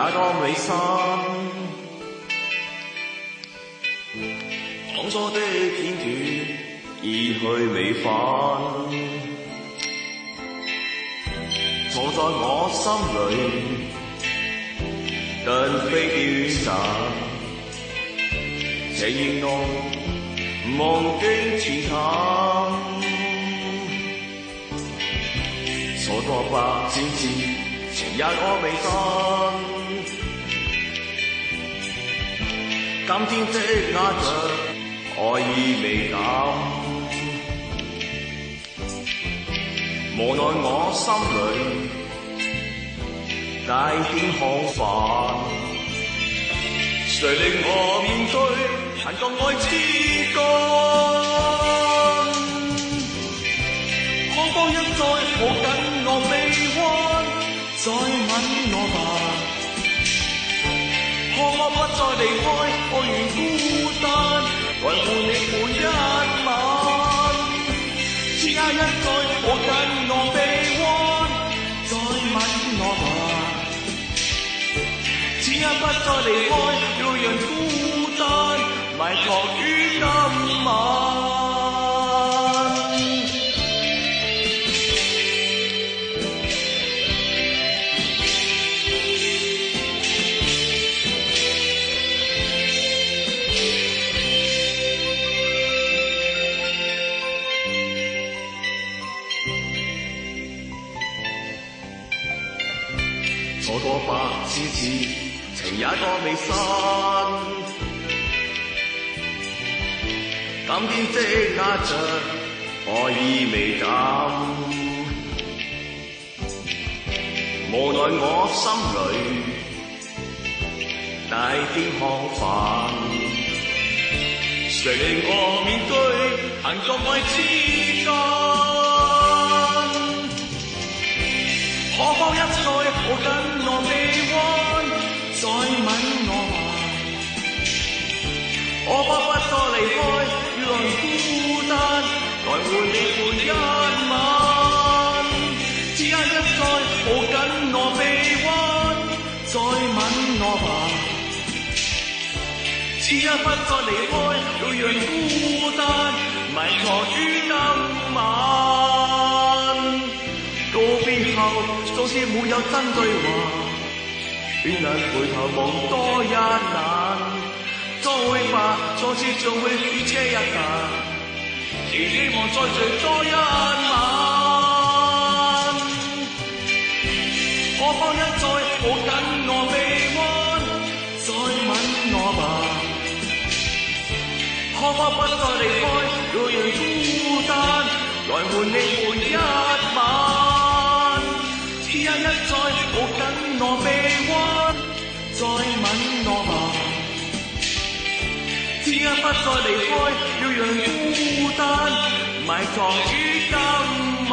多美心，當初的片段已去未返，藏在我心裏，更非短暫。情形濃，夢境淺淡，錯過百千次，情也我未真。今天的壓着，愛意未減，無奈我心裏大片空泛，誰令我面對殘舊愛之根？可否一再抱緊我臂彎，再吻我吧？可我不再離開，愛緣孤單，維護你每一晚。此刻一再抱緊我臂彎，再吻我吧。此刻不再離開，要讓孤單埋藏於今晚。錯過百千次，情也多美新。今天積壓着，愛意未減。無奈我心裏大片空泛，誰令我面對行作愛之間？可否一再抱緊我臂彎，再吻我吧？可否不再離開，要讓孤單來換你每一晚？此刻一再抱緊我臂彎，再吻我吧？此刻不再離開，要讓孤單埋藏於今晚。告別後，縱使沒有真對話，邊能回頭望多一眼？再吧，再次總會雨車一架，只希望再聚多一晚。可否一再抱緊我臂彎，再吻我吧？可否不再離開，要讓孤單來換你每一晚？此刻一再抱緊我臂彎，再吻我吧。此刻不再離開，要讓孤單埋藏於今晚。